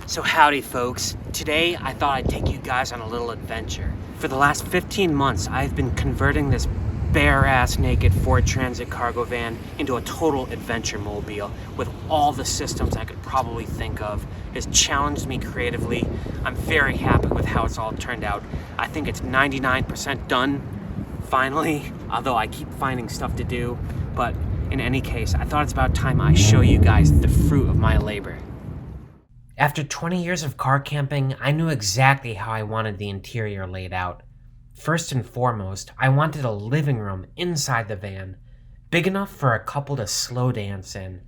So howdy folks, today I thought I'd take you guys on a little adventure. For the last 15 months, I've been converting this bare-ass naked Ford Transit cargo van into a total adventure mobile with all the systems I could probably think of. It's challenged me creatively. I'm very happy with how it's all turned out. I think it's 99% done, finally, although I keep finding stuff to do. But in any case, I thought it's about time I show you guys the fruit of my labor. After 20 years of car camping, I knew exactly how I wanted the interior laid out. First and foremost, I wanted a living room inside the van, big enough for a couple to slow dance in.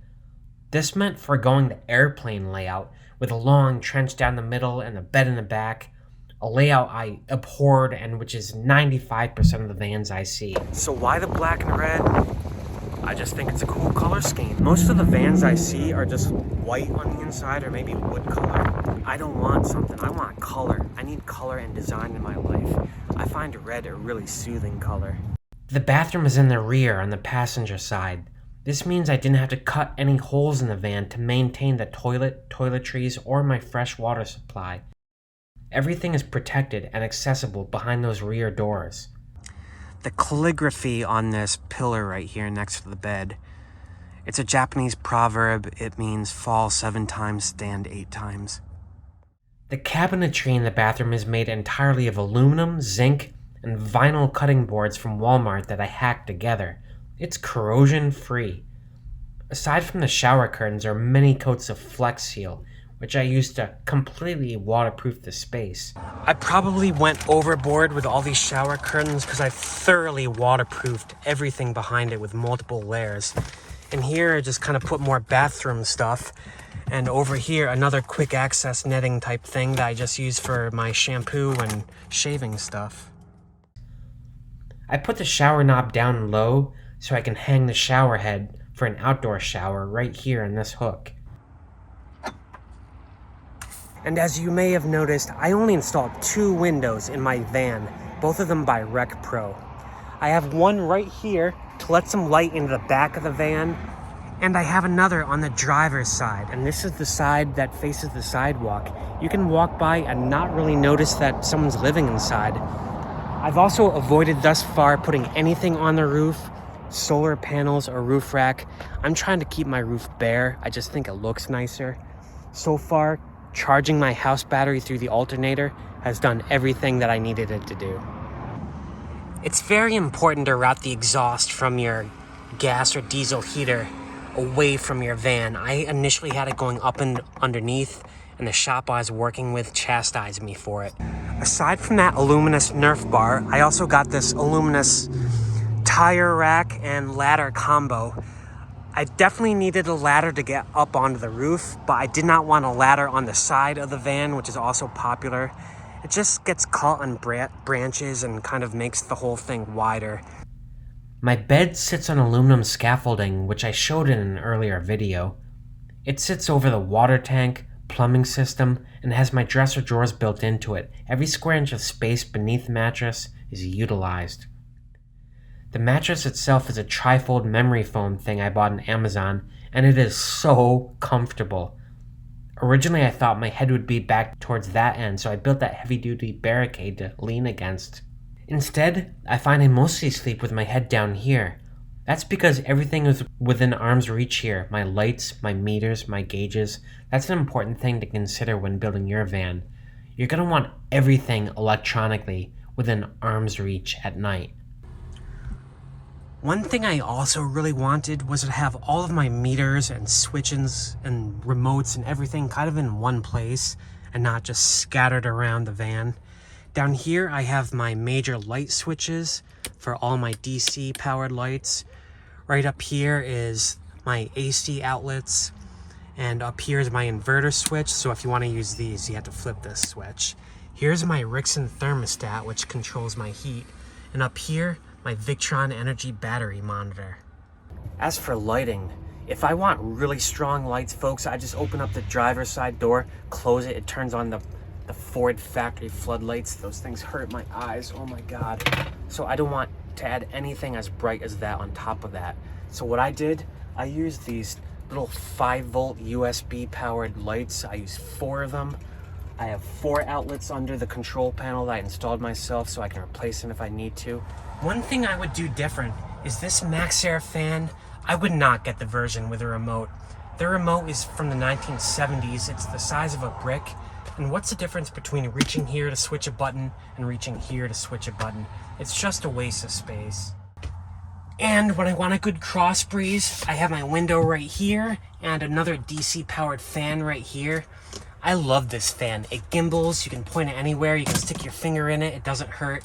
This meant foregoing the airplane layout with a long trench down the middle and a bed in the back, a layout I abhorred and which is 95% of the vans I see. So why the black and red? I just think it's a cool color scheme. Most of the vans I see are just white on the inside or maybe wood color. I don't want something, I want color. I need color and design in my life. I find red a really soothing color. The bathroom is in the rear on the passenger side. This means I didn't have to cut any holes in the van to maintain the toiletries, or my fresh water supply. Everything is protected and accessible behind those rear doors. The calligraphy on this pillar right here next to the bed, it's a Japanese proverb. It means fall 7 times, stand 8 times. The cabinetry in the bathroom is made entirely of aluminum, zinc, and vinyl cutting boards from Walmart that I hacked together. It's corrosion free. Aside from the shower curtains are many coats of Flex Seal, which I used to completely waterproof the space. I probably went overboard with all these shower curtains because I thoroughly waterproofed everything behind it with multiple layers. And here I just kind of put more bathroom stuff. And over here, another quick access netting type thing that I just use for my shampoo and shaving stuff. I put the shower knob down low so I can hang the shower head for an outdoor shower right here in this hook. And as you may have noticed, I only installed 2 windows in my van, both of them by Rec Pro. I have one right here to let some light into the back of the van, and I have another on the driver's side, and this is the side that faces the sidewalk. You can walk by and not really notice that someone's living inside. I've also avoided thus far putting anything on the roof, solar panels or roof rack. I'm trying to keep my roof bare. I just think it looks nicer. So far, charging my house battery through the alternator has done everything that I needed it to do. It's very important to route the exhaust from your gas or diesel heater away from your van. I initially had it going up and underneath, and the shop I was working with chastised me for it. Aside from that aluminous Nerf bar, I also got this aluminous tire rack and ladder combo. I definitely needed a ladder to get up onto the roof, but I did not want a ladder on the side of the van, which is also popular. It just gets caught on branches and kind of makes the whole thing wider. My bed sits on aluminum scaffolding, which I showed in an earlier video. It sits over the water tank, plumbing system, and has my dresser drawers built into it. Every square inch of space beneath the mattress is utilized. The mattress itself is a trifold memory foam thing I bought on Amazon, and it is so comfortable. Originally I thought my head would be back towards that end, so I built that heavy-duty barricade to lean against. Instead, I find I mostly sleep with my head down here. That's because everything is within arm's reach here. My lights, my meters, my gauges. That's an important thing to consider when building your van. You're going to want everything electronically within arm's reach at night. One thing I also really wanted was to have all of my meters and switches and remotes and everything kind of in one place and not just scattered around the van. Down here I have my major light switches for all my DC powered lights. Right up here is my AC outlets, and up here is my inverter switch, so if you want to use these you have to flip this switch. Here's my Rixon thermostat, which controls my heat, and up here my Victron energy battery monitor. As for lighting, if I want really strong lights, folks, I just open up the driver's side door, close it, it turns on the Ford factory floodlights. Those things hurt my eyes, oh my god. So I don't want to add anything as bright as that on top of that. So what I did, I used these little 5-volt USB powered lights. I use 4 of them. I have 4 outlets under the control panel that I installed myself so I can replace them if I need to. One thing I would do different is this MaxxAir fan. I would not get the version with a remote. The remote is from the 1970s. It's the size of a brick. And what's the difference between reaching here to switch a button and reaching here to switch a button? It's just a waste of space. And when I want a good cross breeze, I have my window right here and another DC powered fan right here. I love this fan. It gimbals, you can point it anywhere, you can stick your finger in it, it doesn't hurt.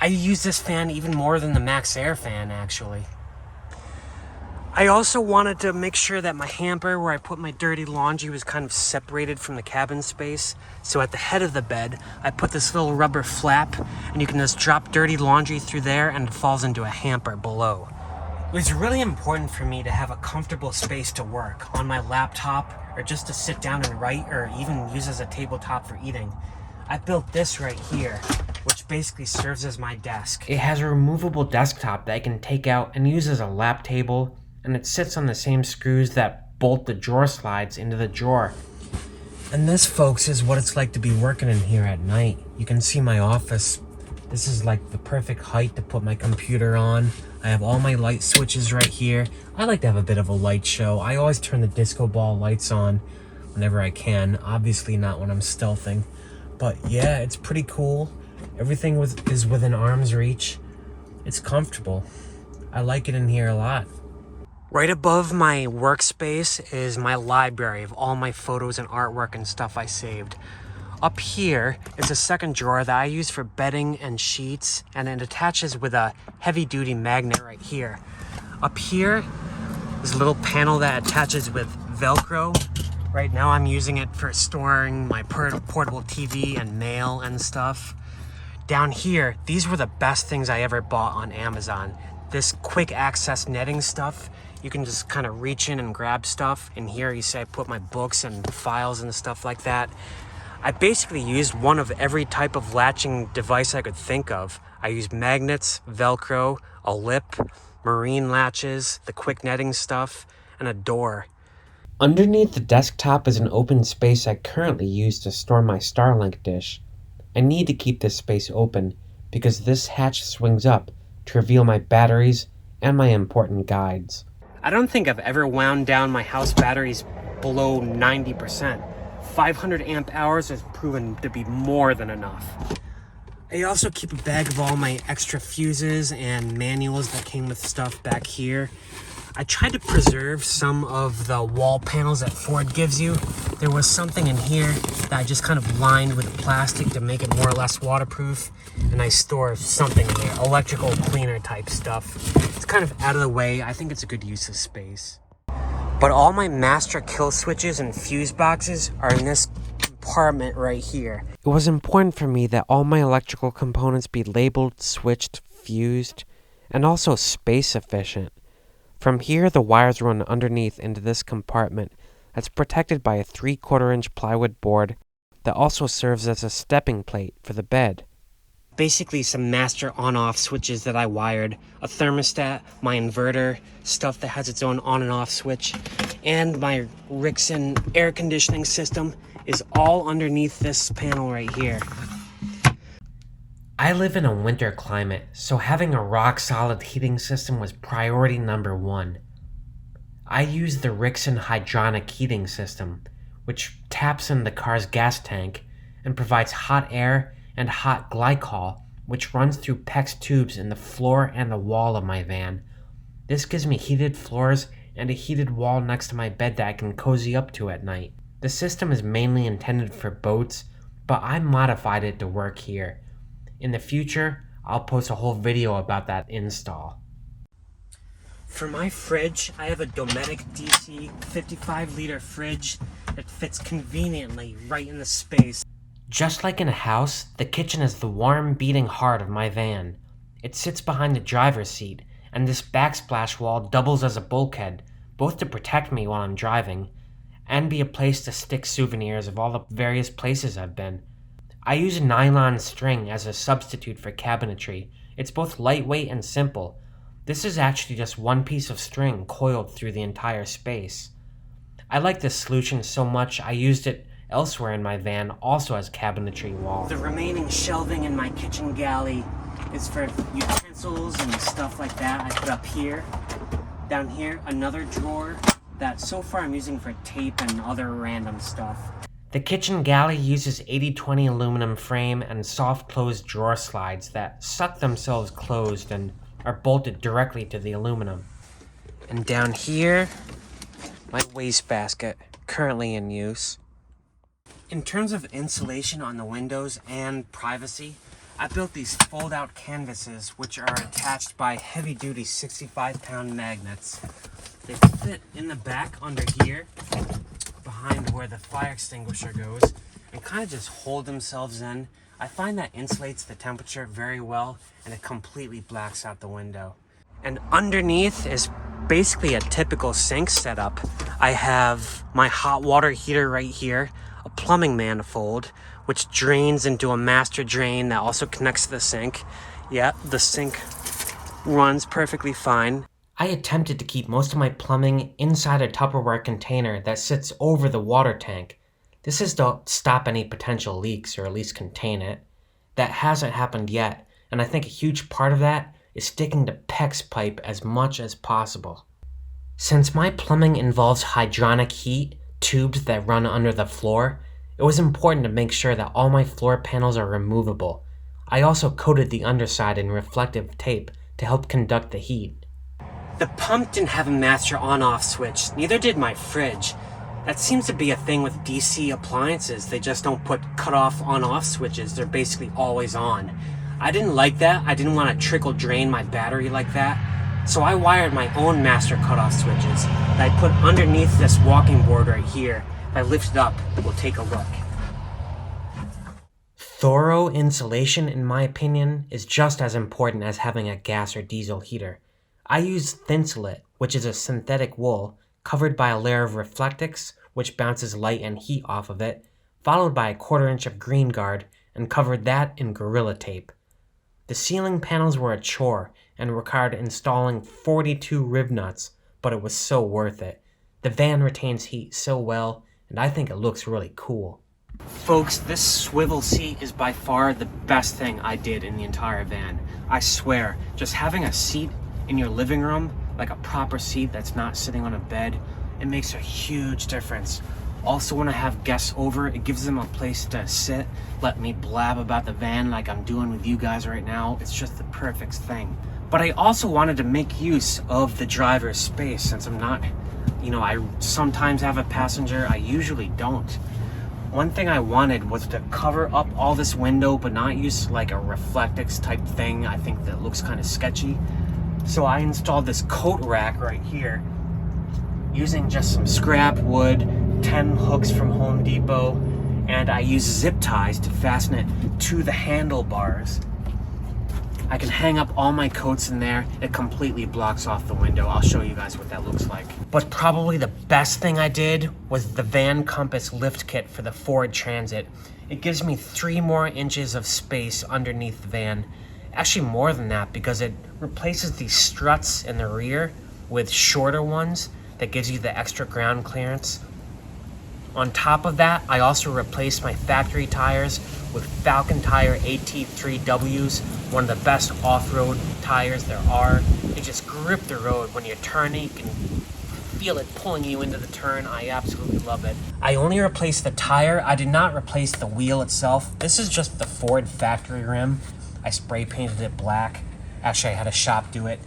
I use this fan even more than the MaxxAir fan, actually. I also wanted to make sure that my hamper where I put my dirty laundry was kind of separated from the cabin space. So at the head of the bed, I put this little rubber flap, and you can just drop dirty laundry through there and it falls into a hamper below. It was really important for me to have a comfortable space to work on my laptop or just to sit down and write or even use as a tabletop for eating. I built this right here, which basically serves as my desk. It has a removable desktop that I can take out and use as a lap table, and it sits on the same screws that bolt the drawer slides into the drawer. And this, folks, is what it's like to be working in here at night. You can see my office. This is like the perfect height to put my computer on. I have all my light switches right here. I like to have a bit of a light show. I always turn the disco ball lights on whenever I can. Obviously not when I'm stealthing. But yeah, it's pretty cool. Everything is within arm's reach. It's comfortable. I like it in here a lot. Right above my workspace is my library of all my photos and artwork and stuff I saved. Up here is a second drawer that I use for bedding and sheets, and it attaches with a heavy-duty magnet right here. Up here is a little panel that attaches with Velcro. Right now I'm using it for storing my portable TV and mail and stuff. Down here, these were the best things I ever bought on Amazon. This quick access netting stuff. You can just kind of reach in and grab stuff. In here, you say I put my books and files and stuff like that. I basically used one of every type of latching device I could think of. I used magnets, Velcro, a lip, marine latches, the quick netting stuff, and a door. Underneath the desktop is an open space I currently use to store my Starlink dish. I need to keep this space open because this hatch swings up to reveal my batteries and my important guides. I don't think I've ever wound down my house batteries below 90%. 500 amp hours has proven to be more than enough. I also keep a bag of all my extra fuses and manuals that came with stuff back here. I tried to preserve some of the wall panels that Ford gives you. There was something in here that I just kind of lined with plastic to make it more or less waterproof, and I store something in there, electrical cleaner type stuff. It's kind of out of the way. I think it's a good use of space. But all my master kill switches and fuse boxes are in this compartment right here. It was important for me that all my electrical components be labeled, switched, fused, and also space efficient. From here, the wires run underneath into this compartment that's protected by a 3/4-inch plywood board that also serves as a stepping plate for the bed. Basically some master on-off switches that I wired, a thermostat, my inverter, stuff that has its own on and off switch, and my Rixon air conditioning system is all underneath this panel right here. I live in a winter climate, so having a rock-solid heating system was priority number 1. I use the Rixon hydronic heating system, which taps in the car's gas tank and provides hot air and hot glycol, which runs through PEX tubes in the floor and the wall of my van. This gives me heated floors and a heated wall next to my bed that I can cozy up to at night. The system is mainly intended for boats, but I modified it to work here. In the future, I'll post a whole video about that install. For my fridge, I have a Dometic DC 55-liter fridge that fits conveniently right in the space. Just like in a house, the kitchen is the warm, beating heart of my van. It sits behind the driver's seat, and this backsplash wall doubles as a bulkhead, both to protect me while I'm driving, and be a place to stick souvenirs of all the various places I've been. I use nylon string as a substitute for cabinetry. It's both lightweight and simple. This is actually just one piece of string coiled through the entire space. I like this solution so much I used it elsewhere in my van, also as cabinetry wall. The remaining shelving in my kitchen galley is for utensils and stuff like that I put up here. Down here, another drawer that so far I'm using for tape and other random stuff. The kitchen galley uses 80/20 aluminum frame and soft closed drawer slides that suck themselves closed and are bolted directly to the aluminum. And down here, my wastebasket, currently in use. In terms of insulation on the windows and privacy, I built these fold-out canvases which are attached by heavy-duty 65-pound magnets. They fit in the back under here, behind where the fire extinguisher goes, and kind of just hold themselves in. I find that insulates the temperature very well, and it completely blacks out the window. And underneath is basically a typical sink setup. I have my hot water heater right here, a plumbing manifold, which drains into a master drain that also connects to the sink. Yeah, the sink runs perfectly fine. I attempted to keep most of my plumbing inside a Tupperware container that sits over the water tank. This is to stop any potential leaks, or at least contain it. That hasn't happened yet, and I think a huge part of that is sticking to PEX pipe as much as possible. Since my plumbing involves hydronic heat, tubes that run under the floor, it was important to make sure that all my floor panels are removable. I also coated the underside in reflective tape to help conduct the heat. The pump didn't have a master on-off switch, neither did my fridge. That seems to be a thing with DC appliances. They just don't put cut-off on-off switches. They're basically always on. I didn't like that. I didn't want to trickle drain my battery like that. So I wired my own master cutoff switches that I put underneath this walking board right here. If I lift it up, we'll take a look. Thorough insulation, in my opinion, is just as important as having a gas or diesel heater. I use Thinsulate, which is a synthetic wool covered by a layer of Reflectix, which bounces light and heat off of it, followed by a 1/4 inch of Green Guard, and covered that in Gorilla Tape. The ceiling panels were a chore and required installing 42 rib nuts, but it was so worth it. The van retains heat so well, and I think it looks really cool. Folks, this swivel seat is by far the best thing I did in the entire van. I swear, just having a seat in your living room, like a proper seat that's not sitting on a bed, it makes a huge difference. Also, when I have guests over, it gives them a place to sit, let me blab about the van like I'm doing with you guys right now. It's just the perfect thing. But I also wanted to make use of the driver's space since I'm not, I sometimes have a passenger, I usually don't. One thing I wanted was to cover up all this window but not use like a Reflectix type thing. I think that looks kind of sketchy. So I installed this coat rack right here using just some scrap wood, 10 hooks from Home Depot, and I use zip ties to fasten it to the handlebars. I can hang up all my coats in there. It completely blocks off the window. I'll show you guys what that looks like. But probably the best thing I did was the Van Compass lift kit for the Ford Transit. It gives me 3 more inches of space underneath the van. Actually more than that, because it replaces these struts in the rear with shorter ones that gives you the extra ground clearance. On top of that, I also replaced my factory tires with Falcon Tire AT3Ws, one of the best off-road tires there are. They just grip the road when you're turning. You can feel it pulling you into the turn. I absolutely love it. I only replaced the tire. I did not replace the wheel itself. This is just the Ford factory rim. I spray painted it black. Actually, I had a shop do it.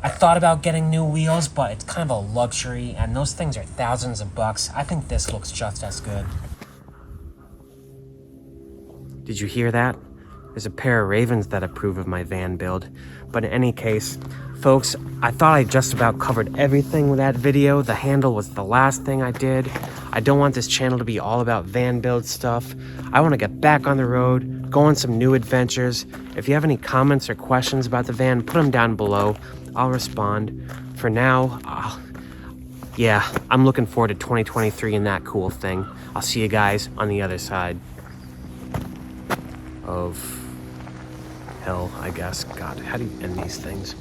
I thought about getting new wheels, but it's kind of a luxury, and those things are thousands of bucks. I think this looks just as good. Did you hear that? There's a pair of ravens that approve of my van build. But in any case, folks, I thought I just about covered everything with that video. The handle was the last thing I did. I don't want this channel to be all about van build stuff. I want to get back on the road, go on some new adventures. If you have any comments or questions about the van, put them down below. I'll respond. For now, I'm looking forward to 2023 and that cool thing. I'll see you guys on the other side of hill, I guess. God, how do you end these things?